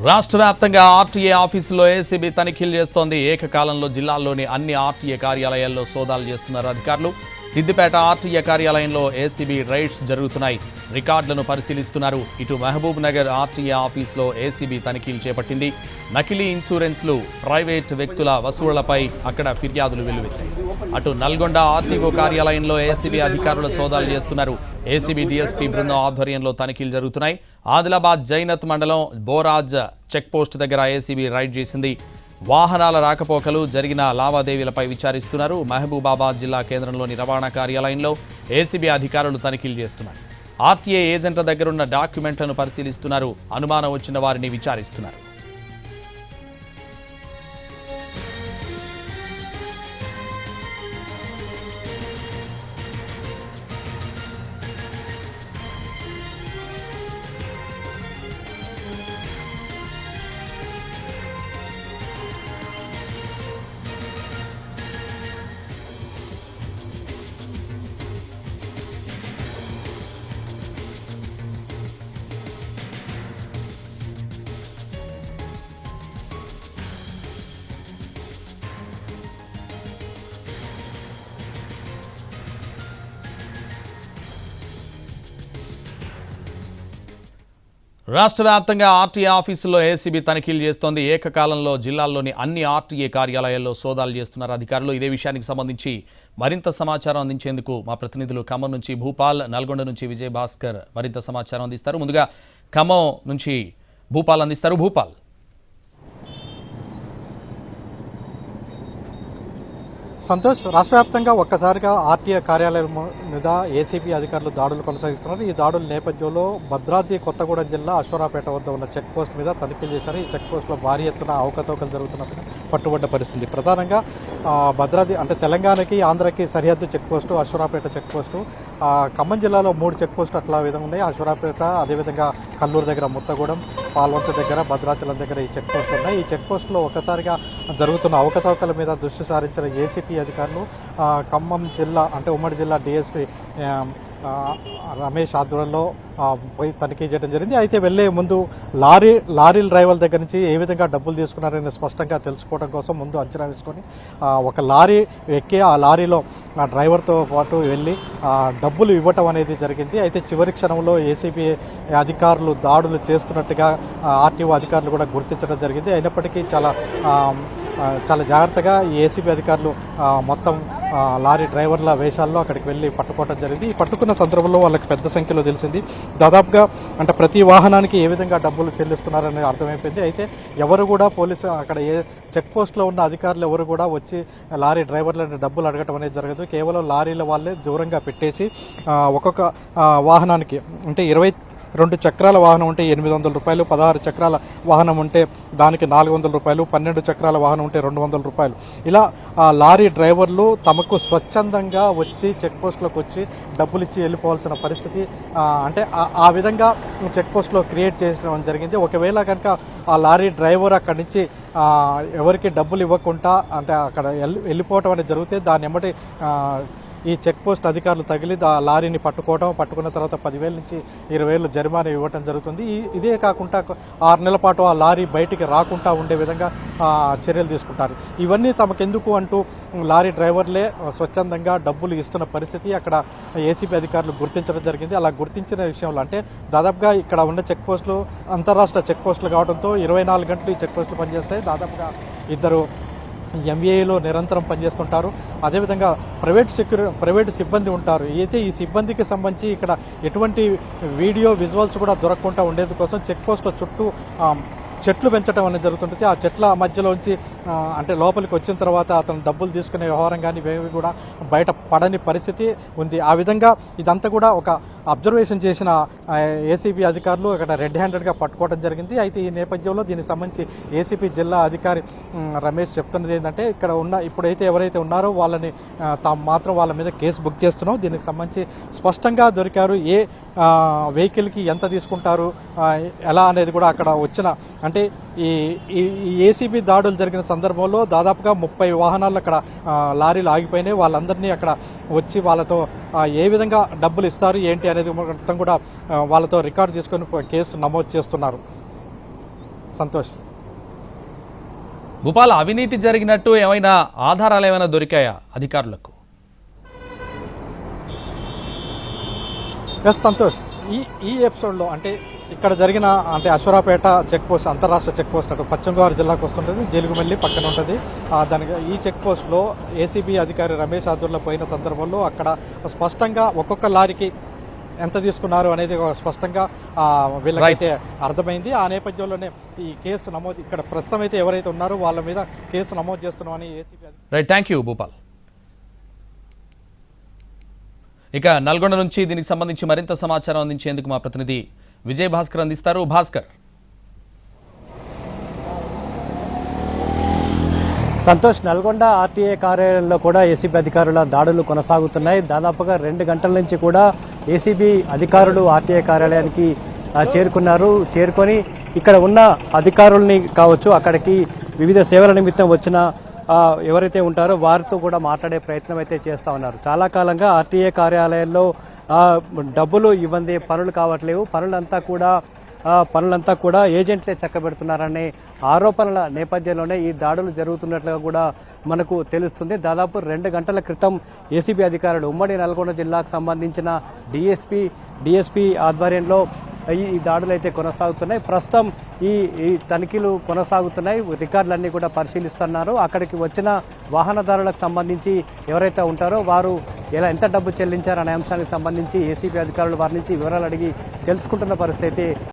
రాష్ట్ర వ్యాప్తంగా ఆర్టీఏ ఆఫీసులో ఏసీబీ తనిఖీలు చేస్తోంది. ఏకకాలంలో జిల్లాల్లోని అన్ని ఆర్టీఏ కార్యాలయాల్లో సోదాలు చేస్తున్నారు అధికారులు. సిద్దిపేట ఆర్టీఏ కార్యాలయంలో ఏసీబీ రైడ్స్ జరుగుతున్నాయి. రికార్డులను పరిశీలిస్తున్నారు. ఇటు మహబూబ్ నగర్ ఆర్టీఏ ఆఫీసులో ఏసీబీ తనిఖీలు చేపట్టింది. నకిలీ ఇన్సూరెన్స్లు, ప్రైవేట్ వ్యక్తుల వసూళ్లపై అక్కడ ఫిర్యాదులు వెల్లువెత్తాయి. అటు నల్గొండ ఆర్టీఓ కార్యాలయంలో ఏసీబీ అధికారులు సోదాలు చేస్తున్నారు. ఏసీబీ డీఎస్పీ బృందం ఆధ్వర్యంలో తనిఖీలు జరుగుతున్నాయి. ఆదిలాబాద్ జైనత్ మండలం బోరాజ్ చెక్పోస్ట్ దగ్గర ఏసీబీ రైడ్ చేసింది. వాహనాల రాకపోకలు, జరిగిన లావాదేవీలపై విచారిస్తున్నారు. మహబూబాబాద్ జిల్లా కేంద్రంలోని రవాణా కార్యాలయంలో ఏసీబీ అధికారులు తనిఖీలు చేస్తున్నారు. ఆర్టీఏ ఏజెంట్ల దగ్గరున్న డాక్యుమెంట్లను పరిశీలిస్తున్నారు. అనుమానం వచ్చిన వారిని విచారిస్తున్నారు. రాష్ట్ర వ్యాప్తంగా ఆర్టీఏ ఆఫీసుల్లో ఏసీబీ తనిఖీలు చేస్తోంది. ఏకకాలంలో జిల్లాల్లోని అన్ని ఆర్టీఏ కార్యాలయాల్లో సోదాలు చేస్తున్నారు అధికారులు. ఇదే విషయానికి సంబంధించి మరింత సమాచారం అందించేందుకు మా ప్రతినిధులు ఖమ్మం నుంచి భూపాల్, నల్గొండ నుంచి విజయ్ భాస్కర్ మరింత సమాచారం అందిస్తారు. ముందుగా ఖమ్మం నుంచి భూపాల్ అందిస్తారు. భూపాల్, సంతోష్, రాష్ట్ర వ్యాప్తంగా ఒక్కసారిగా ఆర్టీఏ కార్యాలయం మీద ఏసీబీ అధికారులు దాడులు కొనసాగిస్తున్నారు. ఈ దాడుల నేపథ్యంలో భద్రాద్రి కొత్తగూడెం జిల్లా అశ్వరాపేట వద్ద ఉన్న చెక్ పోస్ట్ మీద తనిఖీలు చేశారు. ఈ చెక్ పోస్ట్లో భారీ ఎత్తున అవకతవకలు జరుగుతున్నట్టుగా పట్టుబడ్డ పరిస్థితి. ప్రధానంగా భద్రాద్రి అంటే తెలంగాణకి ఆంధ్రకి సరిహద్దు check post Aswaraopeta check post, Khammam జిల్లాలో 3 చెక్ పోస్టులు అట్లా విధంగా ఉన్నాయి. అశ్వరాపేట, అదేవిధంగా కల్లూరు దగ్గర ముత్తగూడెం, పాల్వంచ దగ్గర, భద్రాచలం దగ్గర ఈ చెక్ పోస్టులు ఉన్నాయి. ఈ చెక్ పోస్టులో ఒక్కసారిగా జరుగుతున్న అవకతవకల మీద దృష్టి సారించిన ఏసీపీ అధికారులు ఖమ్మం జిల్లా అంటే ఉమ్మడి జిల్లా డీఎస్పీ రమేష్ ఆధ్వర్యంలో పోయి తనిఖీ చేయడం జరిగింది. అయితే వెళ్లే ముందు లారీ డ్రైవర్ల దగ్గర నుంచి ఏ విధంగా డబ్బులు తీసుకున్నారని స్పష్టంగా తెలుసుకోవడం కోసం ముందు అంచనా వేసుకొని ఒక లారీ ఎక్కి ఆ లారీలో ఆ డ్రైవర్తో పాటు వెళ్ళి డబ్బులు ఇవ్వటం అనేది జరిగింది. అయితే చివరి క్షణంలో ఏసీబీ అధికారులు దాడులు చేస్తున్నట్టుగా ఆర్టీఓ అధికారులు కూడా గుర్తించడం జరిగింది. అయినప్పటికీ చాలా జాగ్రత్తగా ఈ ఏసీబీ అధికారులు మొత్తం లారీ డ్రైవర్ల వేషాల్లో అక్కడికి వెళ్ళి పట్టుకోవడం జరిగింది. ఈ పట్టుకున్న సందర్భంలో వాళ్ళకి పెద్ద సంఖ్యలో తెలిసింది. దాదాపుగా అంటే ప్రతి వాహనానికి ఏ విధంగా డబ్బులు చెల్లిస్తున్నారనేది అర్థమైపోయింది. అయితే ఎవరు కూడా పోలీసు అక్కడ ఏ చెక్ పోస్ట్లో ఉన్న అధికారులు ఎవరు కూడా వచ్చి లారీ డ్రైవర్లను డబ్బులు అడగటం అనేది జరగదు. కేవలం లారీల వాళ్ళే దూరంగా పెట్టేసి ఒక్కొక్క వాహనానికి అంటే 22 చక్రాల వాహనం ఉంటే 800 రూపాయలు, 16 చక్రాల వాహనం ఉంటే దానికి 400 రూపాయలు, 12 చక్రాల వాహనం ఉంటే 200 రూపాయలు, ఇలా లారీ డ్రైవర్లు తమకు స్వచ్ఛందంగా వచ్చి చెక్ పోస్టులోకి వచ్చి డబ్బులు ఇచ్చి వెళ్ళిపోవాల్సిన పరిస్థితి అంటే ఆ విధంగా చెక్ పోస్ట్లో క్రియేట్ చేయడం జరిగింది. ఒకవేళ కనుక ఆ లారీ డ్రైవర్ అక్కడి నుంచి ఎవరికి డబ్బులు ఇవ్వకుండా అంటే అక్కడ వెళ్ళిపోవటం అనేది జరిగితే దాన్ని ఎమ్మటి ఈ చెక్ పోస్ట్ అధికారులు తగిలి లారీని పట్టుకున్న తర్వాత 10,000 నుంచి 20,000 జరిమానా ఇవ్వటం జరుగుతుంది. ఇదే కాకుండా 6 నెలల పాటు ఆ లారీ బయటికి రాకుండా ఉండే విధంగా చర్యలు తీసుకుంటారు. ఇవన్నీ తమకెందుకు అంటూ లారీ డ్రైవర్లే స్వచ్ఛందంగా డబ్బులు ఇస్తున్న పరిస్థితి అక్కడ ఏసీబీ అధికారులు గుర్తించడం జరిగింది. అలా గుర్తించిన విషయంలో అంటే దాదాపుగా ఇక్కడ ఉన్న చెక్ పోస్టులు అంతర్రాష్ట్ర చెక్ పోస్టులు కావడంతో 24 గంటలు ఈ చెక్ పోస్టులు పనిచేస్తాయి. దాదాపుగా 2 ఎంఏలో నిరంతరం పనిచేస్తుంటారు. అదేవిధంగా ప్రైవేటు సిబ్బంది ఉంటారు. అయితే ఈ సిబ్బందికి సంబంధించి ఇక్కడ ఎటువంటి వీడియో విజువల్స్ కూడా దొరకకుండా ఉండేందు కోసం చెక్ పోస్టుల చుట్టూ చెట్లు పెంచడం అనేది జరుగుతుంటుంది. ఆ చెట్ల మధ్యలోంచి అంటే లోపలికి వచ్చిన తర్వాత అతను డబ్బులు తీసుకునే వ్యవహారం కానీ ఇవేవి కూడా బయట పడని పరిస్థితి ఉంది. ఆ విధంగా ఇదంతా కూడా ఒక అబ్జర్వేషన్ చేసిన ఏసీబీ అధికారులు అక్కడ రెడ్ హ్యాండెడ్గా పట్టుకోవడం జరిగింది. అయితే ఈ నేపథ్యంలో దీనికి సంబంధించి ఏసీపీ జిల్లా అధికారి రమేష్ చెప్తున్నది ఏంటంటే ఇక్కడ ఇప్పుడైతే ఎవరైతే ఉన్నారో వాళ్ళని తాము మాత్రం వాళ్ళ మీద కేసు బుక్ చేస్తున్నాం. దీనికి సంబంధించి స్పష్టంగా దొరికారు. ఏ వెహికల్కి ఎంత తీసుకుంటారు ఎలా అనేది కూడా అక్కడ వచ్చిన అంటే ఈ ఏసీబీ దాడులు జరిగిన సందర్భంలో దాదాపుగా 30 వాహనాలు అక్కడ లారీలు ఆగిపోయినాయి. వాళ్ళందరినీ అక్కడ వచ్చి వాళ్ళతో ఏ విధంగా డబ్బులు ఇస్తారు ఏంటి అనేది మొత్తం కూడా వాళ్ళతో రికార్డు తీసుకొని కేసు నమోదు చేస్తున్నారు. సంతోష్. భూపాల్, అవినీతి జరిగినట్టు ఏమైనా ఆధారాలు ఏమైనా దొరికాయా అధికారులకు? ఎస్ సంతోష్, ఈ ఎపిసోడ్లో అంటే ఇక్కడ జరిగిన అంటే అశ్వరాపేట చెక్ పోస్ట్, అంతరాష్ట్ర చెక్ పోస్ట్ అటు పశ్చిమ గోదావరి జిల్లాకు వస్తుంటుంది, జేలుగుమల్లి పక్కన ఉంటుంది. దానికి ఈ చెక్ పోస్ట్లో ఏసీబీ అధికారి రమేష్ ఆధ్వర్యంలో పోయిన సందర్భంలో అక్కడ స్పష్టంగా ఒక్కొక్క లారీకి ఎంత తీసుకున్నారు అనేది స్పష్టంగా వీళ్ళకైతే అర్థమైంది. ఆ నేపథ్యంలోనే ఈ కేసు నమోదు, ఇక్కడ ప్రస్తుతం అయితే ఎవరైతే ఉన్నారో వాళ్ళ మీద కేసు నమోదు చేస్తున్నామని ACB. Right, thank you Bhupal. ఇక నల్గొండ నుంచి దీనికి సంబంధించి మరింత సమాచారం అందించేందుకు మా ప్రతినిధి విజయ్ భాస్కర్ అందిస్తారు. భాస్కర్. సంతోష్, నల్గొండ ఆర్టీఏ కార్యాలయంలో కూడా ఏసీబీ అధికారుల దాడులు కొనసాగుతున్నాయి. దాదాపుగా 2 గంటల నుంచి కూడా ఏసీబీ అధికారులు ఆర్టీఏ కార్యాలయానికి చేరుకొని ఇక్కడ ఉన్న అధికారుల్ని కావచ్చు, అక్కడికి వివిధ సేవల నిమిత్తం వచ్చిన ఎవరైతే ఉంటారో వారితో కూడా మాట్లాడే ప్రయత్నం అయితే చేస్తూ ఉన్నారు. చాలా కాలంగా ఆర్టీఏ కార్యాలయంలో డబ్బులు ఇవ్వండి, పనులు కావట్లేవు, పనులంతా కూడా ఏజెంట్లే చక్కబెడుతున్నారనే ఆరోపణల నేపథ్యంలోనే ఈ దాడులు జరుగుతున్నట్లుగా కూడా మనకు తెలుస్తుంది. దాదాపు 2 గంటల క్రితం ఏసీబీ అధికారులు ఉమ్మడి నల్గొండ జిల్లాకు సంబంధించిన డిఎస్పీ ఆధ్వర్యంలో ఈ దాడులు అయితే కొనసాగుతున్నాయి. ప్రస్తుతం ఈ తనిఖీలు కొనసాగుతున్నాయి. రికార్డులన్నీ కూడా పరిశీలిస్తున్నారు. అక్కడికి వచ్చిన వాహనదారులకు సంబంధించి ఎవరైతే ఉంటారో వారు ఎంత డబ్బు చెల్లించారనే అంశానికి సంబంధించి ఏసీబీ అధికారులు వారి నుంచి వివరాలు అడిగి తెలుసుకుంటున్న పరిస్థితి